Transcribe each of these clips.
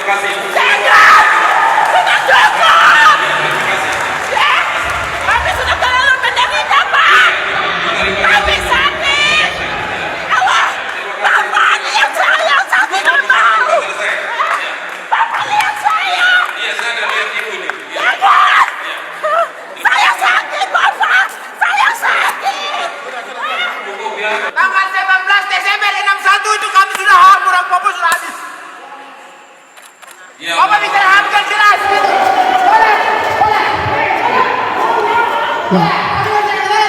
Jangan! Sudah cukup! Ya, kami sudah terlalu menderita, Pak! Kami sakit! Allah! Bapak lihat saya sakit Bapak! Bapak lihat saya! Iya, saya ada lihat ibu ini. Jangan! Saya sakit, Bapak! Saya sakit! Tanggal 19 Desember 61 itu kami sudah hamur, Bapak sudah habis. Ya, Bapak bisa hamkan jelas.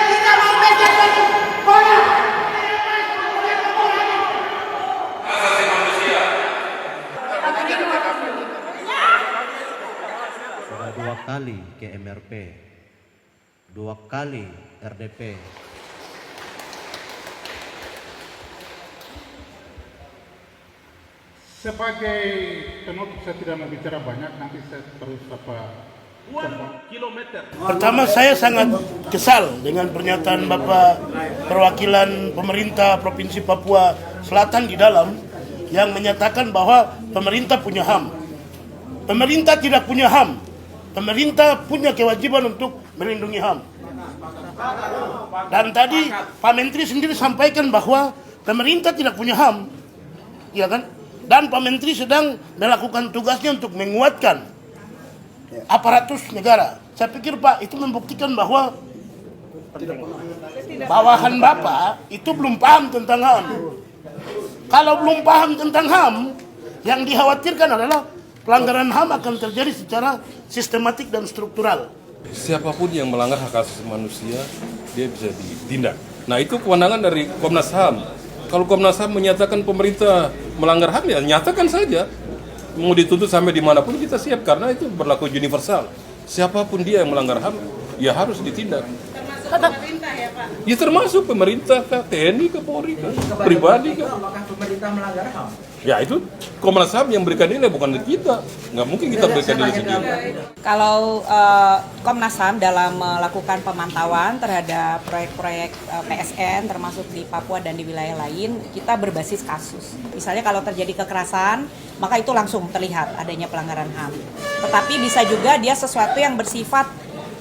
Kita mau mencet lagi. asasi manusia. Sudah 2 kali ke MRP, 2 kali RDP. Sebagai penutup saya tidak mau bicara banyak, nanti saya terus Pertama, saya sangat kesal dengan pernyataan Bapak perwakilan pemerintah Provinsi Papua Selatan di dalam yang menyatakan bahwa pemerintah punya HAM. Pemerintah tidak punya HAM. Pemerintah punya kewajiban untuk melindungi HAM. Dan tadi Pak Menteri sendiri sampaikan bahwa pemerintah tidak punya HAM, ya kan? Dan Pak Menteri sedang melakukan tugasnya untuk menguatkan aparatus negara. Saya pikir Pak itu membuktikan bahwa bawahan Bapak itu belum paham tentang HAM. Kalau belum paham tentang HAM, yang dikhawatirkan adalah pelanggaran HAM akan terjadi secara sistematik dan struktural. Siapapun yang melanggar hak asasi manusia, dia bisa ditindak. Nah, itu kewenangan dari Komnas HAM. Kalau Komnas HAM menyatakan pemerintah melanggar HAM, ya nyatakan saja. Mau dituntut sampai dimanapun kita siap, karena itu berlaku universal. Siapapun dia yang melanggar HAM, ya harus ditindak. Termasuk pemerintah ya, Pak? Ya termasuk pemerintah, TNI, Polri, pribadi. Apakah pemerintah melanggar HAM? Ya itu Komnas HAM yang berikan nilai, bukan kita. Nggak mungkin kita berikan nilai sendiri. Kalau Komnas HAM dalam melakukan pemantauan terhadap proyek-proyek PSN termasuk di Papua dan di wilayah lain, kita berbasis kasus. Misalnya kalau terjadi kekerasan, maka itu langsung terlihat adanya pelanggaran HAM. Tetapi bisa juga dia sesuatu yang bersifat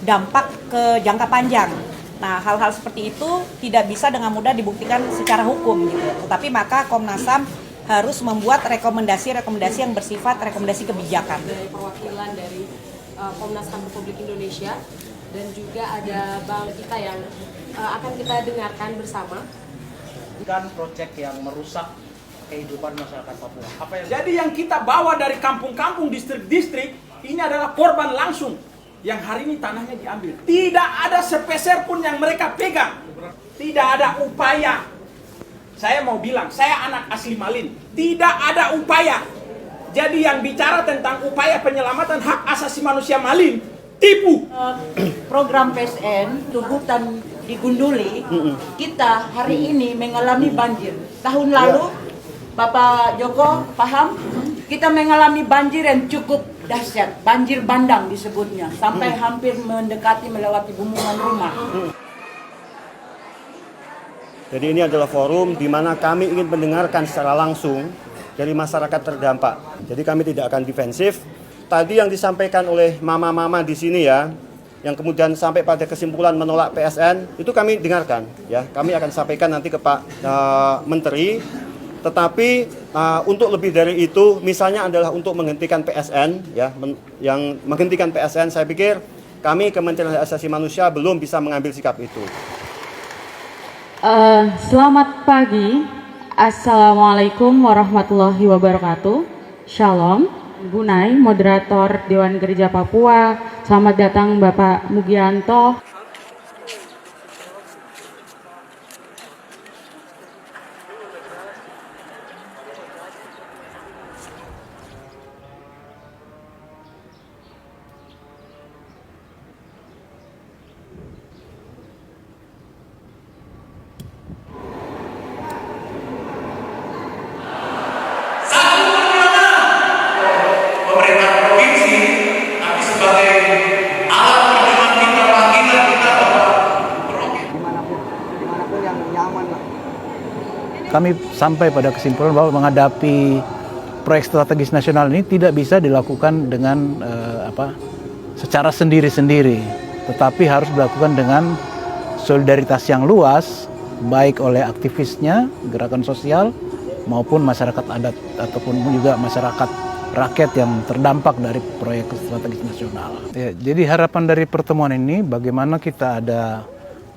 dampak ke jangka panjang. Nah, hal-hal seperti itu tidak bisa dengan mudah dibuktikan secara hukum gitu. Tetapi maka Komnas HAM harus membuat rekomendasi-rekomendasi yang bersifat rekomendasi kebijakan. Dari perwakilan dari Komnas HAM Republik Indonesia dan juga ada Bang kita yang akan kita dengarkan bersama. Kan proyek yang merusak kehidupan masyarakat Papua. Jadi yang kita bawa dari kampung-kampung, distrik-distrik, ini adalah korban langsung yang hari ini tanahnya diambil. Tidak ada sepeser pun yang mereka pegang. Tidak ada upaya. Saya mau bilang, saya anak asli Malin. Tidak ada upaya. Jadi yang bicara tentang upaya penyelamatan hak asasi manusia Malin, tipu. Program PSN Tubutan di Gunduli, kita hari ini mengalami banjir. Tahun lalu, Bapak Joko paham, kita mengalami banjir yang cukup dahsyat. Banjir bandang disebutnya, sampai hampir mendekati melewati bumungan rumah. Jadi ini adalah forum di mana kami ingin mendengarkan secara langsung dari masyarakat terdampak. Jadi kami tidak akan defensif. Tadi yang disampaikan oleh mama-mama di sini ya, yang kemudian sampai pada kesimpulan menolak PSN, itu kami dengarkan. Ya, kami akan sampaikan nanti ke Pak Menteri. Tetapi untuk lebih dari itu, misalnya adalah untuk menghentikan PSN, ya, yang menghentikan PSN, saya pikir kami Kementerian Hak Asasi Manusia belum bisa mengambil sikap itu. Selamat pagi, Assalamualaikum warahmatullahi wabarakatuh. Shalom, Bu Nai, moderator Dewan Gereja Papua. Selamat datang Bapak Mugianto. Kami sampai pada kesimpulan bahwa menghadapi proyek strategis nasional ini tidak bisa dilakukan dengan secara sendiri-sendiri, tetapi harus dilakukan dengan solidaritas yang luas, baik oleh aktivisnya, gerakan sosial, maupun masyarakat adat ataupun juga masyarakat rakyat yang terdampak dari proyek strategis nasional. Ya, jadi harapan dari pertemuan ini bagaimana kita ada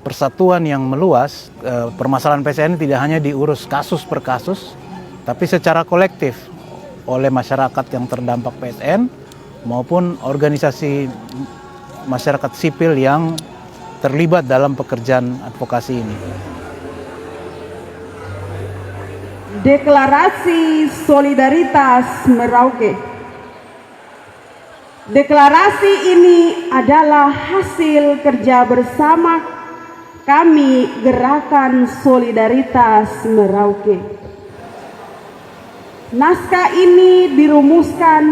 persatuan yang meluas, permasalahan PSN tidak hanya diurus kasus per kasus, tapi secara kolektif oleh masyarakat yang terdampak PSN maupun organisasi masyarakat sipil yang terlibat dalam pekerjaan advokasi ini. Deklarasi Solidaritas Merauke. Deklarasi ini adalah hasil kerja bersama kami Gerakan Solidaritas Merauke. Naskah ini dirumuskan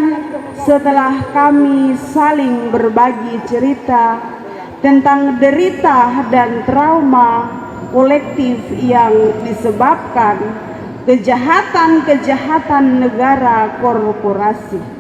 setelah kami saling berbagi cerita tentang derita dan trauma kolektif yang disebabkan kejahatan-kejahatan negara korporasi.